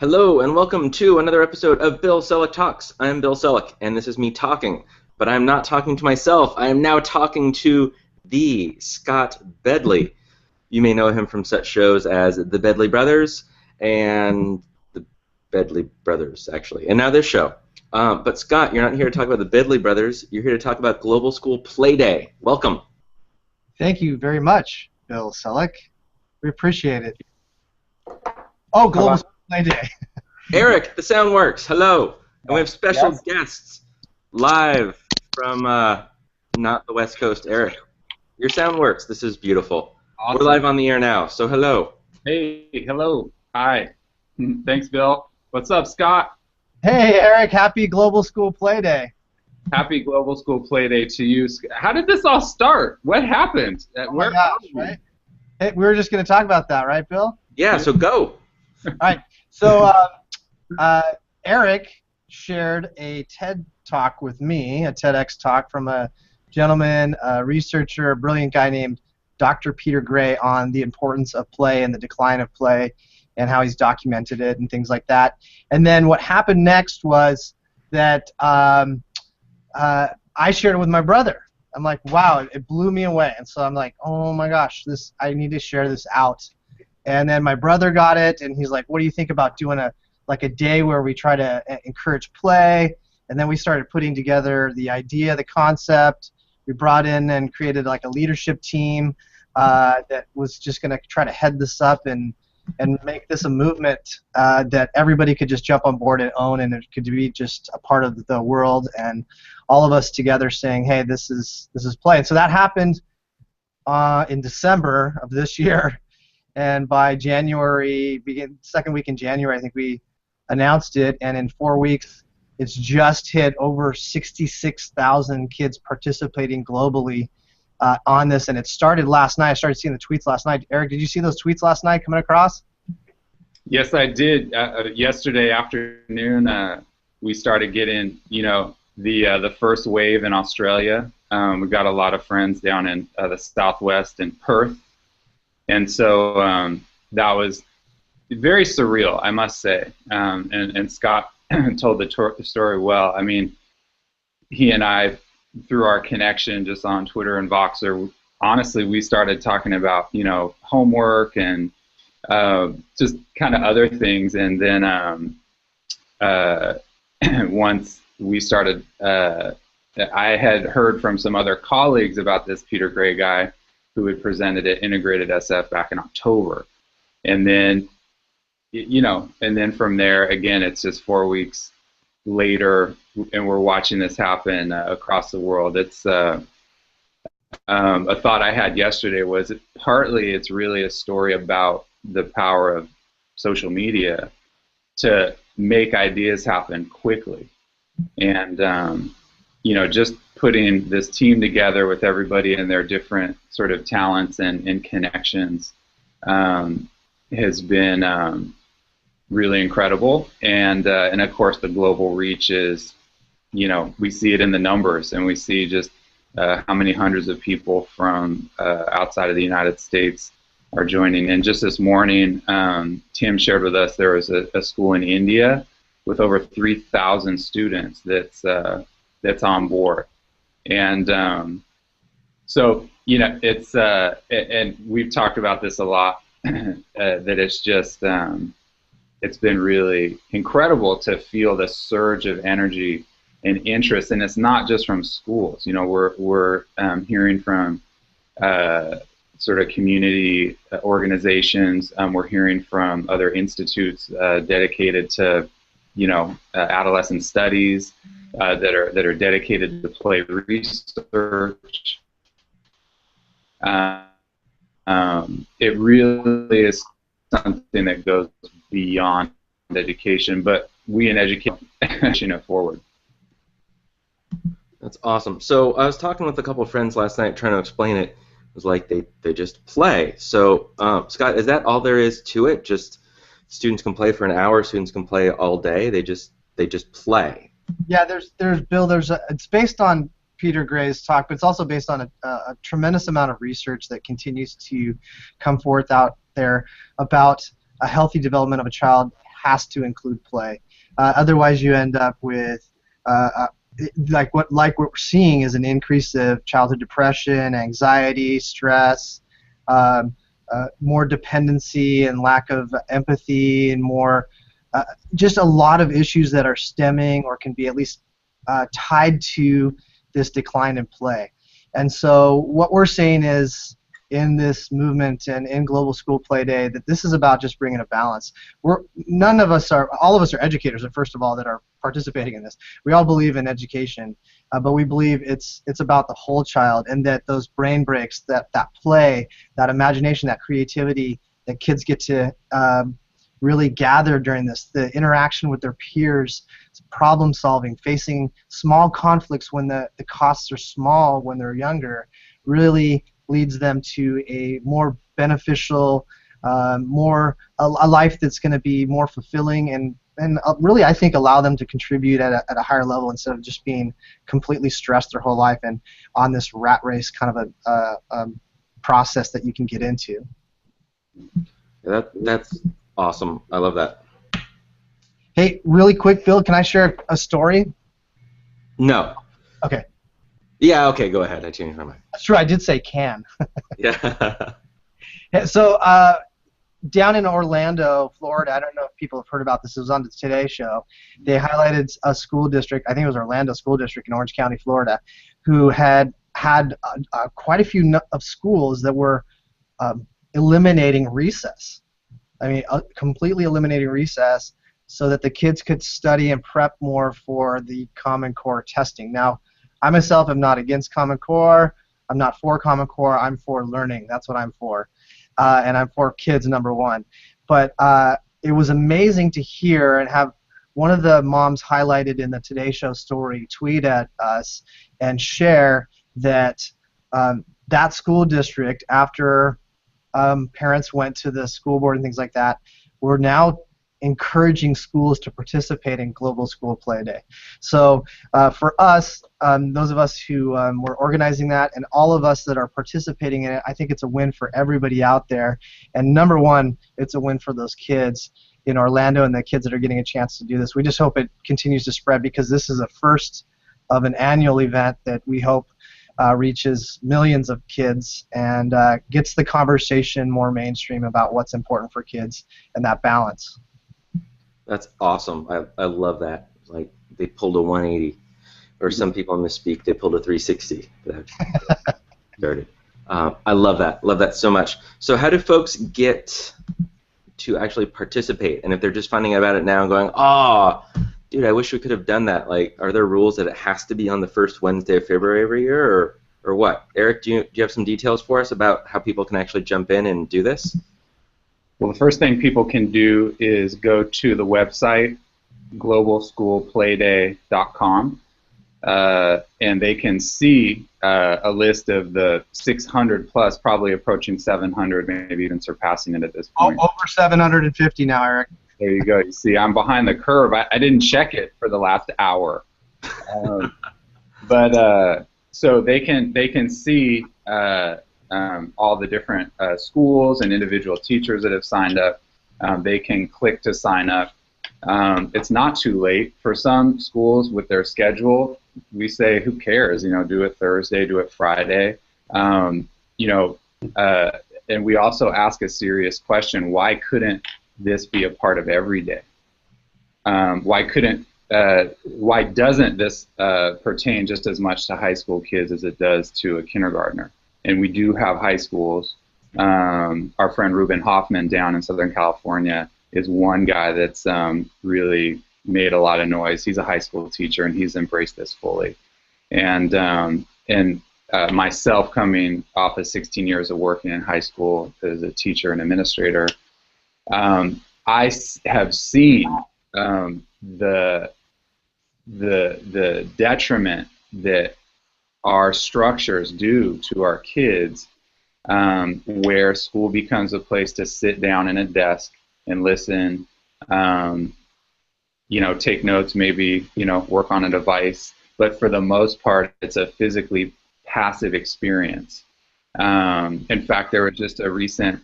Hello and welcome to another episode of Bill Selak Talks. I'm Bill Selak, and this is me talking. But I'm not talking to myself. I am now talking to the Scott Bedley. You may know him from such shows as The Bedley Brothers and The Bedley Brothers, actually. And now this show. But Scott, you're not here to talk about The Bedley Brothers. You're here to talk about Global School Play Day. Welcome. Thank you very much, Bill Selak. We appreciate it. Oh, Global School Play Day. Eric, the sound works. Hello. And we have special guests live from not the West Coast. Eric, your sound works. This is beautiful. Awesome. We're live on the air now, so hello. Hey, hello. Hi. Thanks, Bill. What's up, Scott? Hey, Eric. Happy Global School Play Day. Happy Global School Play Day to you. How did this all start? What happened? Oh my gosh, right? Hey, we were just going to talk about that, right, Bill? Yeah, so go. All right. So Eric shared a TED Talk with me, a TEDx talk from a gentleman, a researcher, a brilliant guy named Dr. Peter Gray on the importance of play and the decline of play and how he's documented it and things like that. And then what happened next was that I shared it with my brother. I'm like, wow, it blew me away. And so I'm like, oh my gosh, I need to share this out. And then my brother got it, and he's like, what do you think about doing a day where we try to encourage play? And then we started putting together the idea, the concept. We brought in and created like a leadership team that was just going to try to head this up and make this a movement that everybody could just jump on board and own, and it could be just a part of the world, and all of us together saying, hey, this is play. And so that happened in December of this year. And by January, second week in January, I think we announced it, and in 4 weeks, it's just hit over 66,000 kids participating globally on this, and it started last night. I started seeing the tweets last night. Eric, did you see those tweets last night coming across? Yes, I did. Yesterday afternoon, we started getting, the first wave in Australia. We've got a lot of friends down in the Southwest in Perth. And so that was very surreal, I must say. And Scott told the story well. I mean, he and I, through our connection just on Twitter and Voxer, honestly, we started talking about, homework and just kind of other things. And then once we started, I had heard from some other colleagues about this Peter Gray guy who had presented at Integrated SF back in October. And then, and then from there, again, it's just 4 weeks later, and we're watching this happen across the world. It's a thought I had yesterday was partly it's really a story about the power of social media to make ideas happen quickly. And, just putting this team together with everybody and their different sort of talents and connections has been really incredible. And of course, the global reach is, we see it in the numbers, and we see just how many hundreds of people from outside of the United States are joining. And just this morning, Tim shared with us there was a school in India with over 3,000 students that's on board. And so, it's, and we've talked about this a lot, that it's just, it's been really incredible to feel the surge of energy and interest. And it's not just from schools. We're hearing from sort of community organizations. We're hearing from other institutes dedicated to, adolescent studies. That are dedicated to play research. It really is something that goes beyond education, but we in education pushing it forward. That's awesome. So I was talking with a couple of friends last night trying to explain it. It was like they just play. So Scott, is that all there is to it? Just students can play for an hour, students can play all day. They just play. Yeah, there's Bill. It's based on Peter Gray's talk, but it's also based on a tremendous amount of research that continues to come forth out there about a healthy development of a child has to include play. Otherwise, you end up with like what we're seeing is an increase of childhood depression, anxiety, stress, more dependency and lack of empathy, and more just a lot of issues that are stemming or can be at least tied to this decline in play. And so what we're saying is, in this movement and in Global School Play Day, that this is about just bringing a balance. All of us are educators, first of all, that are participating in this. We all believe in education, but we believe it's about the whole child, and that those brain breaks, that play, that imagination, that creativity that kids get to really gather during this, the interaction with their peers, problem solving, facing small conflicts when the costs are small when they're younger, really leads them to a more beneficial, a life that's going to be more fulfilling, and really, I think, allow them to contribute at a higher level instead of just being completely stressed their whole life and on this rat race kind of a process that you can get into. That's awesome. I love that. Hey, really quick, Bill, can I share a story? No. Okay. Yeah, okay, go ahead. I changed my mind. That's true, I did say can. Yeah. So down in Orlando, Florida, I don't know if people have heard about this. It was on the Today Show. They highlighted a school district, I think it was Orlando School District in Orange County, Florida, who had quite a few of schools that were eliminating recess. I mean, completely eliminating recess so that the kids could study and prep more for the Common Core testing. Now, I myself am not against Common Core. I'm not for Common Core. I'm for learning. That's what I'm for. And I'm for kids, number one. But it was amazing to hear and have one of the moms highlighted in the Today Show story tweet at us and share that that school district, after parents went to the school board and things like that, were now encouraging schools to participate in Global School Play Day. So for us, those of us who were organizing that, and all of us that are participating in it, I think it's a win for everybody out there. And number one, it's a win for those kids in Orlando and the kids that are getting a chance to do this. We just hope it continues to spread, because this is a first of an annual event that we hope reaches millions of kids and gets the conversation more mainstream about what's important for kids and that balance. That's awesome. I love that. Like, they pulled a 180, or some people misspeak, they pulled a 360. Started. I love that. Love that so much. So how do folks get to actually participate? And if they're just finding out about it now and going, oh, dude, I wish we could have done that. Like, are there rules that it has to be on the first Wednesday of February every year, or what? Eric, do you have some details for us about how people can actually jump in and do this? Well, the first thing people can do is go to the website, globalschoolplayday.com, and they can see a list of the 600 plus, probably approaching 700, maybe even surpassing it at this point. Over 750 now, Eric. There you go. You see, I'm behind the curve. I didn't check it for the last hour. So they can see all the different schools and individual teachers that have signed up. They can click to sign up. It's not too late. For some schools with their schedule, we say, who cares? You know, do it Thursday, do it Friday. And we also ask a serious question: why couldn't this be a part of every day? Why doesn't this pertain just as much to high school kids as it does to a kindergartner? And we do have high schools. Our friend Ruben Hoffman down in Southern California is one guy that's really made a lot of noise. He's a high school teacher, and he's embraced this fully. And myself, coming off of 16 years of working in high school as a teacher and administrator, I have seen the detriment that our structures do to our kids, where school becomes a place to sit down in a desk and listen, take notes, maybe, work on a device, but for the most part, it's a physically passive experience. In fact, there was just a recent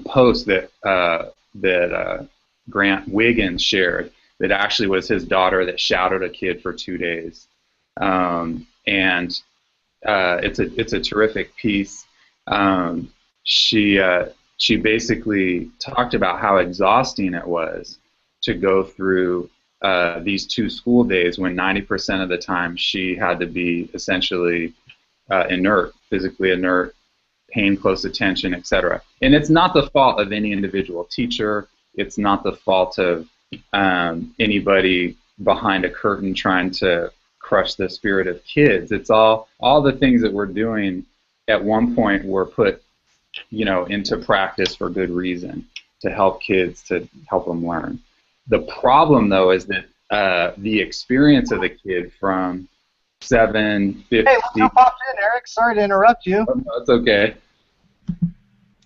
post that Grant Wiggins shared that actually was his daughter that shadowed a kid for 2 days. And it's a terrific piece. She basically talked about how exhausting it was to go through these 2 school days when 90% of the time she had to be essentially inert, physically inert, paying close attention, etc. And it's not the fault of any individual teacher. It's not the fault of anybody behind a curtain trying to crush the spirit of kids. It's all the things that we're doing at one point were put, into practice for good reason, to help kids, to help them learn. The problem, though, is that the experience of the kid from 7:50. Hey, look who popped in, Eric. Sorry to interrupt you. Oh, no, it's okay.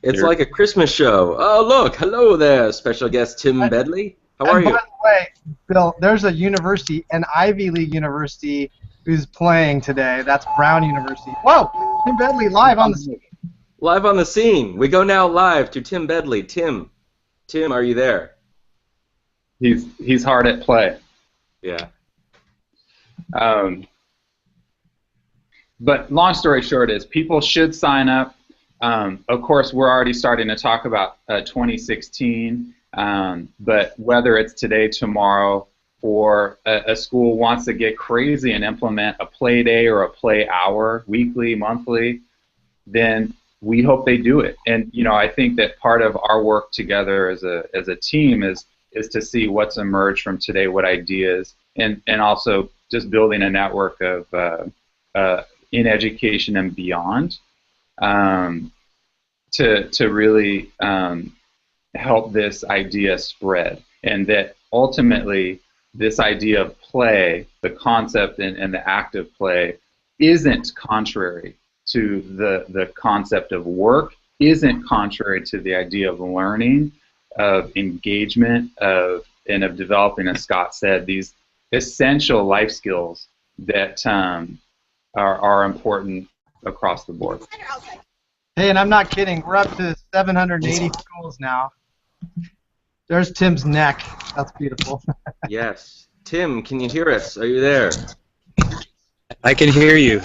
It's like a Christmas show. Oh, look, hello there, special guest Tim Bedley. How are you? By the way, Bill, there's a university, an Ivy League university, who's playing today. That's Brown University. Whoa, Tim Bedley live on the scene. Live on the scene. We go now live to Tim Bedley. Tim, are you there? He's hard at play. Yeah. But long story short is people should sign up. Of course, we're already starting to talk about 2016, but whether it's today, tomorrow, or a school wants to get crazy and implement a play day or a play hour, weekly, monthly, then we hope they do it. And I think that part of our work together as a team is to see what's emerged from today, what ideas, and also just building a network of in education and beyond to really help this idea spread, and that ultimately this idea of play, the concept and the act of play, isn't contrary to the concept of work, isn't contrary to the idea of learning, of engagement, and of developing, as Scott said, these essential life skills that are important across the board. Hey, and I'm not kidding. We're up to 780 schools now. There's Tim's neck. That's beautiful. Yes. Tim, can you hear us? Are you there? I can hear you.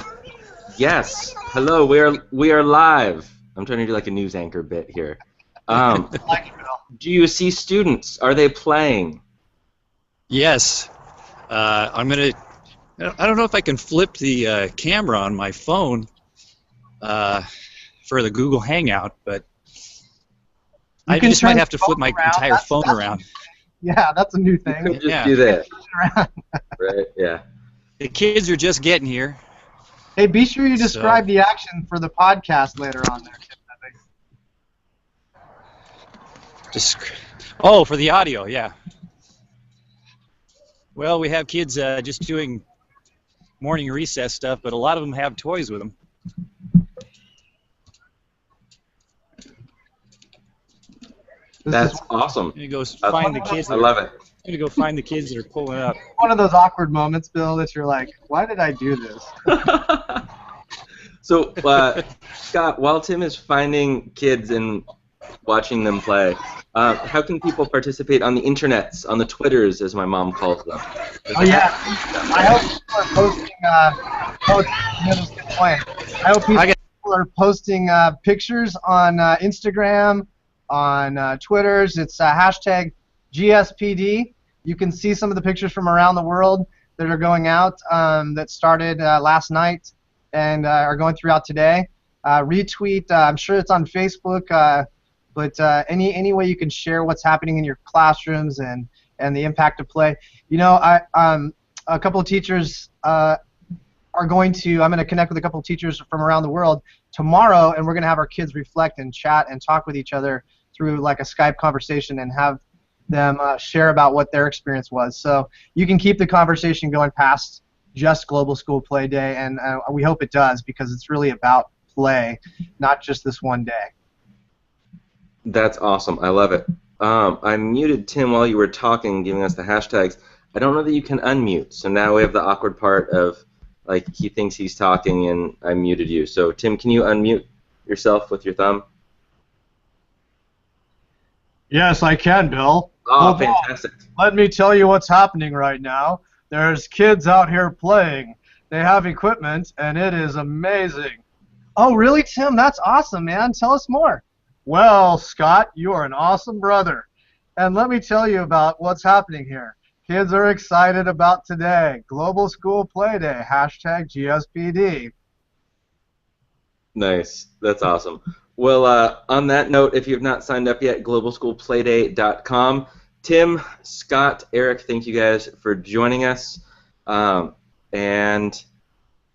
Yes. Hello. We are live. I'm trying to do like a news anchor bit here. Do you see students? Are they playing? Yes. I'm gonna. I don't know if I can flip the camera on my phone for the Google Hangout, but I just might have to flip my entire phone around. Yeah, that's a new thing. You can just do that. Right? Yeah. The kids are just getting here. Hey, be sure you describe the action for the podcast later on there. Oh, for the audio, yeah. Well, we have kids just doing morning recess stuff, but a lot of them have toys with them. That's awesome. I'm gonna go find the kids. I love it. I'm gonna go find the kids that are pulling up. One of those awkward moments, Bill, that you're like, why did I do this? So, Scott, while Tim is finding kids and watching them play, how can people participate on the internets, on the Twitters, as my mom calls them? Oh yeah, I hope people are posting. I hope people are posting pictures on Instagram, on Twitters. It's hashtag GSPD. You can see some of the pictures from around the world that are going out that started last night and are going throughout today. Retweet. I'm sure it's on Facebook. But any way you can share what's happening in your classrooms and the impact of play. A couple of teachers I'm going to connect with a couple of teachers from around the world tomorrow, and we're going to have our kids reflect and chat and talk with each other through like a Skype conversation and have them share about what their experience was. So you can keep the conversation going past just Global School Play Day, and we hope it does, because it's really about play, not just this one day. That's awesome. I love it. I muted Tim while you were talking, giving us the hashtags. I don't know that you can unmute, so now we have the awkward part of, like, he thinks he's talking and I muted you. So, Tim, can you unmute yourself with your thumb? Yes, I can, Bill. Oh, Well, fantastic. let me tell you what's happening right now. There's kids out here playing. They have equipment, and it is amazing. Oh, really, Tim? That's awesome, man. Tell us more. Well, Scott, you are an awesome brother. And let me tell you about what's happening here. Kids are excited about today. Global School Play Day, hashtag GSPD. Nice. That's awesome. Well, on that note, if you have not signed up yet, globalschoolplayday.com. Tim, Scott, Eric, thank you guys for joining us. And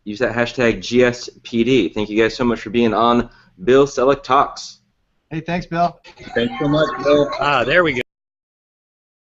use that hashtag GSPD. Thank you guys so much for being on Bill Selak Talks. Hey, thanks, Bill. Thanks so much, Bill. There we go.